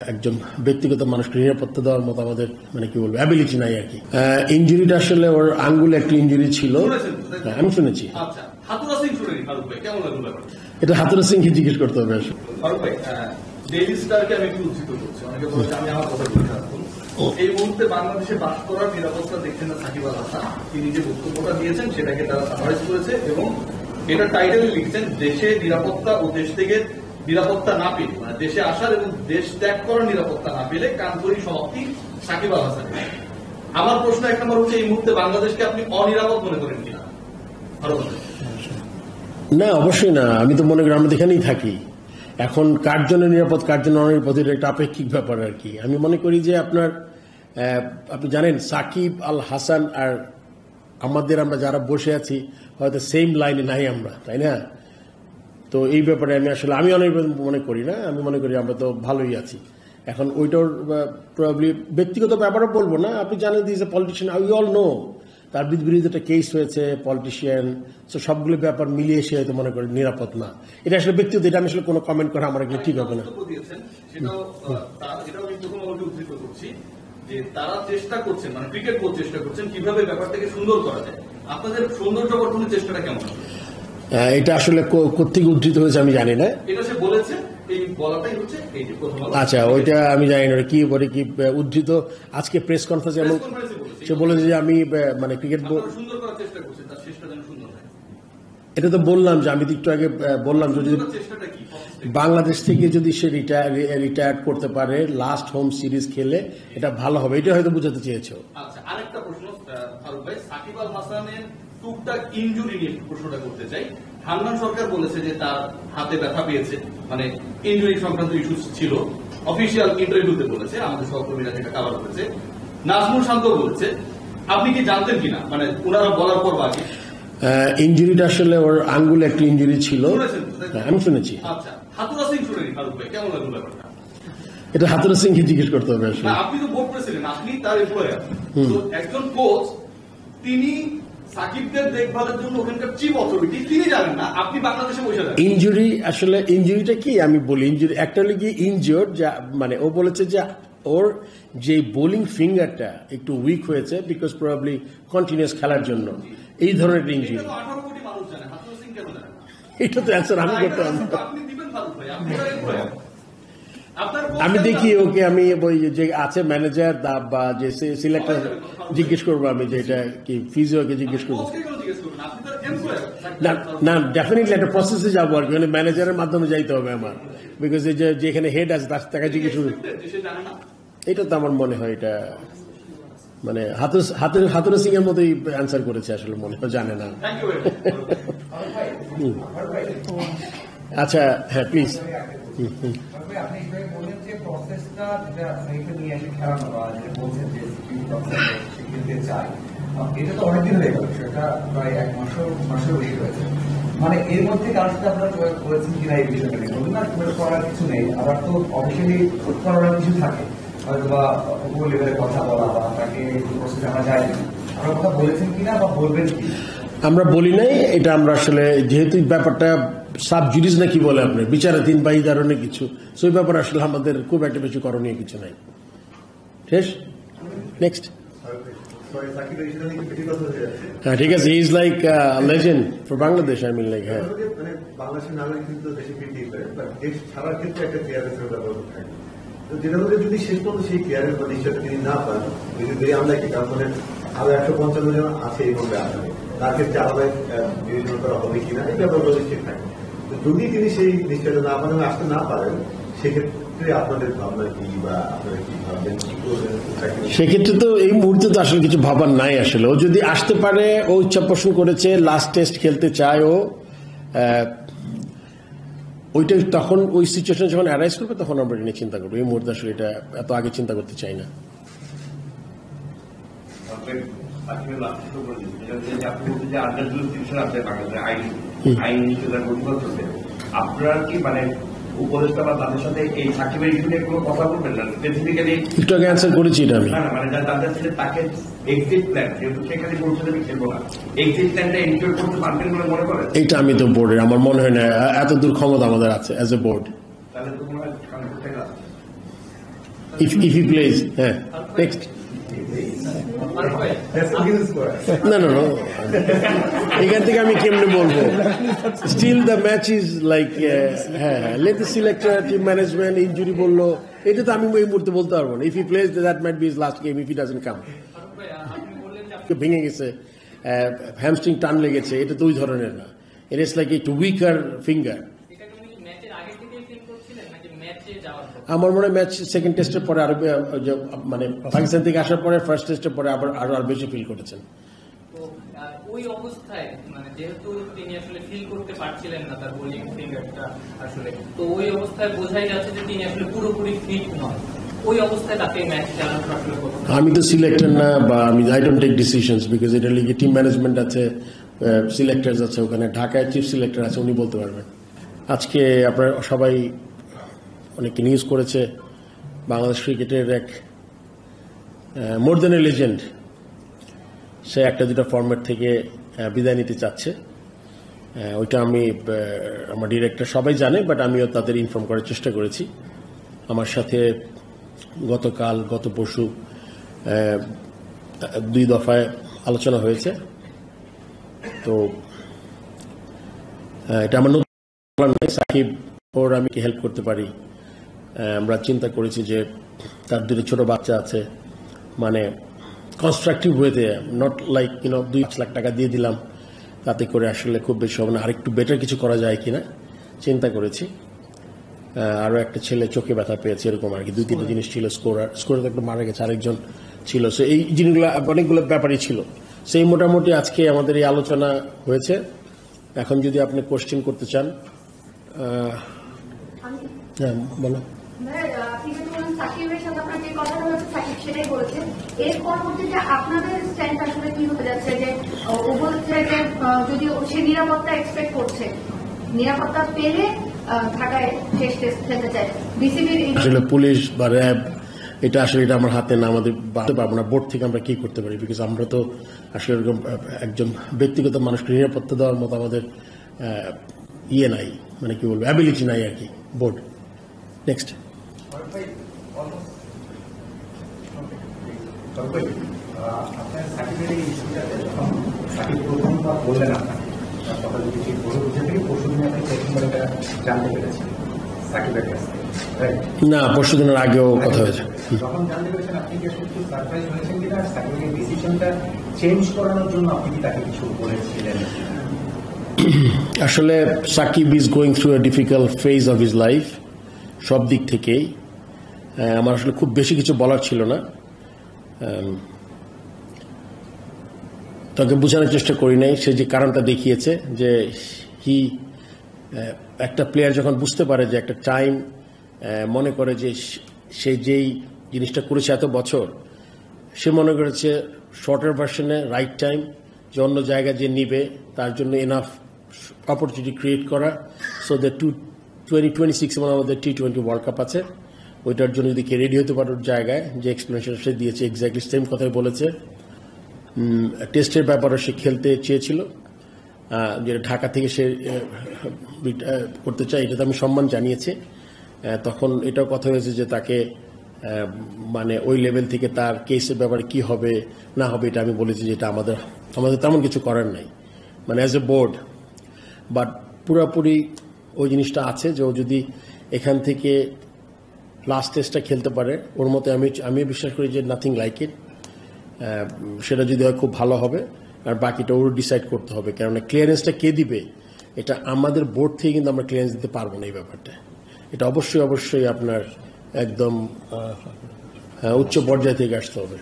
একজন ব্যক্তিগত মানুষকে নিরাপত্তা দেওয়ার মতো আমাদের মানে কি বলবো অ্যাবিলিটি নাই আর কি। ইনজুরিটা আসলে ওর আঙ্গুলে একটা ইনজুরি ছিল, আমি শুনেছি। এটা হাতুরা সিংকে জিজ্ঞেস করতে হবে আসলে। এই মুহূর্তে বাংলাদেশে বাস করার নিরাপত্তা দেখছেন না সাকিব আল হাসান। তিনি যে বক্তব্যটা দিয়েছেন সেটাকে তারা সামারাইজ করেছে এবং এটা টাইটেলে লিখছেন দেশে নিরাপত্তা ও দেশ থেকে নিরাপত্তা না পেলে, মানে দেশে আসার এবং দেশ ত্যাগ করার নিরাপত্তা না পেলে কানপুরি সমাপ্তি সাকিব আল হাসান। আমার প্রশ্ন এক নম্বর হচ্ছে, এই মুহূর্তে বাংলাদেশকে আপনি অনিরাপদ মনে করেন কিনা? না, অবশ্যই না। আমি তো মনে করি আমরা এখানেই থাকি। এখন কার জন্য নিরাপদ কার জন্য অনিরাপদ এটা একটা আপেক্ষিক ব্যাপার আর কি। আমি মনে করি যে আপনি জানেন সাকিব আল হাসান আর আমরা যারা বসে আছি হয়তো সেম লাইনে নাই আমরা, তাই না? তো এই ব্যাপারে আমি অনেক মনে করি না। আমি মনে করি আমরা তো ভালোই আছি। এখন ওইটার প্রবাবলি ব্যক্তিগত ব্যাপারও বলবো না। আপনি জানেন this a politician, we all know তার বিরুদ্ধে একটা কেস হয়েছে, পলিটিশিয়ান। তো সবগুলো ব্যাপার মিলিয়ে এসে হয়তো মনে করি নিরাপদ না। এটা আসলে ব্যক্তিগত, এটা আমি আসলে কোনো কমেন্ট করা আমার ঠিক হবে না। যে তারা চেষ্টা করছেন, মানে ক্রিকেট বোর্ড চেষ্টা করছেন কিভাবে ব্যাপারটাকে সুন্দর করা যায়। আপনাদের সৌন্দর্য বর্ধনের চেষ্টাটা কেমন? এটা আসলে কোত্থেকে উদ্ধৃত হয়েছে আমি জানি না। এটা সে বলেছে, এই বলাটাই হচ্ছে এই যে প্রথম। আচ্ছা, ওইটা আমি জানি না কি বলে কি উদ্ধৃত। আজকে প্রেস কনফারেন্সে এমন সে বলেছে যে আমি মানে ক্রিকেট বোর্ড সুন্দর করার চেষ্টা করছেন, তার চেষ্টা যেন সুন্দর হয়। এটা তো বললাম যে আমি একটু আগে বললাম যদি চেষ্টাটা কি বাংলাদেশ থেকে যদি সে রিটায়ার করতে পারে লাস্ট হোম সিরিজ খেলে এটা ভালো হবে, এটা হয়তো বুঝাতে চেয়েছে। আচ্ছা, আরেকটা প্রশ্ন ফারুক ভাই, সাকিব আল হাসানের টুকটাক ইনজুরি নিয়ে প্রশ্নটা করতে চাই। হান্নান সরকার বলেছে যে তার হাতে ব্যথা পেয়েছে, মানে ইনজুরি সংক্রান্ত ইস্যু ছিল। অফিসিয়াল ইন্টারভিউতে বলেছে, আমাদের সহকর্মীরা যেটা কাভার করেছে। নাজমুল শান্ত বলেছে, আপনি কি জানতেন কিনা, মানে ওনারা বলার পর বাকি ইনজুরিটা আসলে ওর আঙ্গুলে একটা ইনজুরি ছিল, আমি শুনেছি। আচ্ছা, হাতুরা সিং শুনেনি ফারুক ভাই, কেমন লাগলো ব্যাপারটা? এটা হাতুরা সিংকে জিজ্ঞেস করতে হবে আসলে। আপনি তো বোর্ড প্রেসিডেন্ট, আপনি তার এমপ্লয়ার, তো একজন কোচ, তিনি সাকিবদের দেখভালের জন্য ওখানকার চিফ অথরিটি, তিনি জানেন না, আপনি বাংলাদেশে বসে যান। ইনজুরি আসলে ইনজুরিটা কি আমি বলি, ইনজুরি একটা হলে কি ইনজিওর্ড, মানে ও বলেছে যে ওর যে বোলিং ফিঙ্গারটা একটু উইক হয়েছে বিকজ প্রবাবলি কন্টিনিউয়াস খেলার জন্য, এই ধরনের ইনজুরি। 18 কোটি মানুষ জানে, হাতুরা সিং কেন জানে? এটা তো অ্যান্সার আমি করতে পারবো। আপনি দিবেন ফারুক ভাই, আপনি তার এমপ্লয়ার। আমি দেখি ওকে, আমি ওই যে আছে ম্যানেজার বা যে সিলেক্টর জিজ্ঞেস করবো, আমি যে এটা কি ফিজিওকে জিজ্ঞেস করবো। না, ডেফিনেটলি একটা প্রসেসে যাবো আর কি, মানে ম্যানেজারের মাধ্যমে যাইতে হবে আমার, বিকজ এই যে যেখানে হেড আছে তাকে জিজ্ঞেস করবো। এটা তো আমার মনে হয় এটা মানে হাতুরা সিং এর মতোই অ্যান্সার করেছে আসলে, মনে হয় জানে না। আচ্ছা, হ্যাঁ প্লিজ। আপনি বললেন যে প্রসেসটা নিয়ে এসে খেলানো বা বলছেন যে খেলতে চাই, এটা তো অনেকদিন হয়ে গেল, সেটা প্রায় 1 মাসের বেশি হয়েছে। মানে এর মধ্যে কারোর সাথে আপনারা বলেছেন কিনা এই বিষয়টা নিয়ে? বলুন না, করার কিছু নেই। আবার তো অফিসিয়ালি করার কিছু থাকে, হয়তো বা উপর লেভেলে কথা বলা বা তাকে প্রসেসে আমরা যাই না, আপনারা কথা বলেছেন কিনা বা বলবেন কি? আমরা বলি নাই এটা। আমরা আসলে যেহেতু ব্যাপারটা সাব জুডিস না কি বলে আপনার বিচারাধীন বা এই ধরনের কিছু, সেই ব্যাপারে আসলে আমাদের খুব একটা বেশি করণীয় কিছু নাই। শেষ, নেক্সট। হ্যাঁ ঠিক আছে, is like legend for Bangladesh. I mean like, হ্যাঁ বাংলাদেশের নাগরিক কিন্তু দেশে ফিরতেই পারে, দেশ ছাড়ার ক্ষেত্রে একটা কেয়ারের ব্যাপার থাকে। তো যেটা হলে যদি শেষ পর্যন্ত সেই কেয়ারের বা নিশ্চয়তা তিনি না পান, যদি আমরা কি তার মানে আরো 155 জন আছে এই মধ্যে আসামে, তার ক্ষেত্রে আলাদা বিবেচনা করা হবে কিনা এই ব্যাপারগুলো নিশ্চিত থাকে। যদি তিনি সেই নিশ্চয়তা না পান, আসতে না পারেন, সেক্ষেত্রে আপনাদের ভাবনা কি বা আপনারা কি ভাববেন, কি করবেন? সেক্ষেত্রে তো এই মুহূর্তে তো আসলে কিছু ভাবার নাই আসলে। ও যদি আসতে পারে, ও ইচ্ছা পোষণ করেছে, লাস্ট টেস্ট খেলতে চায় ও, ওইটা তখন ওই সিচুয়েশন যখন অ্যারাইজ করবে তখন আমরা এটা নিয়ে চিন্তা করবো। এই মুহূর্তে আসলে এটা এত আগে চিন্তা করতে চাই না। আপনারা কি মানে উপদেষ্টা বা তাদের সাথে এই সাকিবের ইস্যু নিয়ে কোনো কথা বলবেন না? স্পেসিফিক্যালি একটু আগে অ্যান্সার করেছি এটা আমি। মানে তাদের সাথে তাকে এক্সিট প্ল্যান, যেহেতু সেখানে বলছে আমি খেলবো না, এক্সিট প্ল্যানটা এনশিওর করতে পারবেন বলে মনে করেন? এইটা আমি তো বোর্ডের, আমার মনে হয় না এত দূর ক্ষমতা আমাদের আছে অ্যাজ এ বোর্ড। তাহলে তো মনে হয় if he plays, next. No. এখান থেকে আমি কেমনে বলবো? Still the match is like let the selector, team management, injury বললো, এটা তো আমি এই মুহূর্তে বলতে পারবো না. If he plays, that might be his last game if he doesn't come. ভেঙে গেছে, হ্যামস্ট্রিং টান লেগেছে, এটা তো ওই ধরনের না. It is like একটু weaker finger. আমার মনে হয় ম্যাচ সেকেন্ড টেস্টের পরে আরো মানে পাকিস্তান থেকে আসার পরে ফার্স্ট টেস্টের পরে আবার আরো বেশি ফিল করেছেন। ওই অবস্থায় মানে যেহেতু তিনি আসলে ফিল করতে পারছিলেন না তার বোলিং ফিঙ্গারটা আসলে, তো ওই অবস্থায় বোঝাই যাচ্ছে যে তিনি আসলে পুরোপুরি ফিট নয়। ওই অবস্থায় তাকে ম্যাচ চালানো আসলে আমি তো সিলেক্টর না, বা আমি I don't take decisions because এটা লিগে টিম ম্যানেজমেন্ট আছে, সিলেক্টরস আছে, ওখানে ঢাকায় চিফ সিলেক্টর আছে, উনি বলতে পারবেন। আজকে আপনারা সবাই অনেকে নিউজ করেছে বাংলাদেশ ক্রিকেটের এক মোর দেন এ লেজেন্ড, সে একটা দুটা ফরম্যাট থেকে বিদায় নিতে চাচ্ছে। ওইটা আমি আমার ডিরেক্টর সবাই জানে, বাট আমিও তাদের ইনফর্ম করার চেষ্টা করেছি। আমার সাথে গতকাল গত পরশু 2 দফায় আলোচনা হয়েছে। তো এটা আমার নতুন সাকিব ওর আমি কি হেল্প করতে পারি। আমরা চিন্তা করেছি যে তার 2 ছোট বাচ্চা আছে, মানে কনস্ট্রাকটিভ ওয়েতে, নট লাইক 2 লাখ টাকা দিয়ে দিলাম, তাতে করে আসলে খুব বেশি হবে না, আরেকটু বেটার কিছু করা যায় কিনা চিন্তা করেছি। আরও একটা ছেলে চোখে ব্যথা পেয়েছে, এরকম আর কি 2-3টা জিনিস ছিল। স্কোরার একটা মারা গেছে, আরেকজন ছিল। সো এই জিনিসগুলো অনেকগুলো ব্যাপারই ছিল। সেই মোটামুটি আজকে আমাদের এই আলোচনা হয়েছে। এখন যদি আপনি কোশ্চেন করতে চান, হ্যাঁ বলো। সাকিবের সাথে আপনার যে কথাটা হচ্ছে সাকিব সেটাই বলেছেন, এর পরবর্তীতে আপনাদের স্ট্যান্ড আসলে কি হতে যাচ্ছে? যে ও বলছে যে যদি সে নিরাপত্তা এক্সপেক্ট করছে, নিরাপত্তা পেলে ঢাকায় শেষ টেস্ট খেলতে চায়। বিসিবির আসলে পুলিশ বা র্যাব এটা আসলে এটা আমার হাতে না, আমাদের বাড়তে পারবো না। বোর্ড থেকে আমরা কি করতে পারি, বিকজ আমরা তো আসলে এরকম একজন ব্যক্তিগত মানুষকে নিরাপত্তা দেওয়ার মতো আমাদের ইয়ে নাই, মানে কি বলবো, অ্যাবিলিটি নাই আর কি। Board next. আপনার সাকিবের এই ইস্যুটাতে যখন সাকিব প্রথমবার বললেন আপনাকে, কথা যদি ঠিক বলে বুঝে থেকে পরশুদিন আপনি প্রথমবার এটা জানতে পেরেছেন সাকিবের কাছ থেকে, রাইট? না, পরশু দিনের আগেও কথা হয়েছে। যখন জানতে পেরেছেন আপনি কি আসলে একটু সারপ্রাইজ হয়েছেন কিনা? সাকিবের ডিসিশনটা চেঞ্জ করানোর জন্য আপনি কি তাকে কিছু বলেছিলেন? আসলে Shakib is going through a difficult phase of his life, সব দিক থেকেই। আমার আসলে খুব বেশি কিছু বলার ছিল না, তাকে বোঝানোর চেষ্টা করি নাই। সে যে কারণটা দেখিয়েছে যে একটা প্লেয়ার যখন বুঝতে পারে যে একটা টাইম মনে করে যে সে যেই জিনিসটা করেছে এত বছর, সে মনে করেছে শর্টার ভার্সনে রাইট টাইম, যে অন্য জায়গায় যে নিবে তার জন্য এনাফ অপরচুনিটি ক্রিয়েট করা। সো দ্য 2026 আমাদের T20 ওয়ার্ল্ড কাপ আছে, ওইটার জন্য যদি কে রেডি হতে পারে জায়গায়, যে এক্সপ্লেনেশন সে দিয়েছে এক্স্যাক্টলি সেম কথাই বলেছে। টেস্টের ব্যাপারে সে খেলতে চেয়েছিল, যেটা ঢাকা থেকে সে করতে চায়, এটাতে আমি সম্মান জানিয়েছি। তখন এটাও কথা হয়েছে যে তাকে মানে ওই লেভেল থেকে তার কেসের ব্যাপারে কি হবে না হবে এটা আমি বলেছি যে এটা আমাদের তেমন কিছু করার নাই, মানে অ্যাজ এ বোর্ড। বাট পুরোপুরি ওই জিনিসটা আছে যে ও যদি এখান থেকে লাস্ট টেস্টটা খেলতে পারে, ওর মতে আমি বিশ্বাস করি যে নাথিং লাইক ইট। সেটা যদি হয় খুব ভালো হবে, আর বাকিটা ওর ডিসাইড করতে হবে। কেননা ক্লিয়ারেন্সটা কে দিবে, এটা আমাদের বোর্ড থেকে কিন্তু আমরা ক্লিয়ারেন্স দিতে পারবো না এই ব্যাপারটা। এটা অবশ্যই আপনার একদম উচ্চ পর্যায় থেকে আসতে হবে।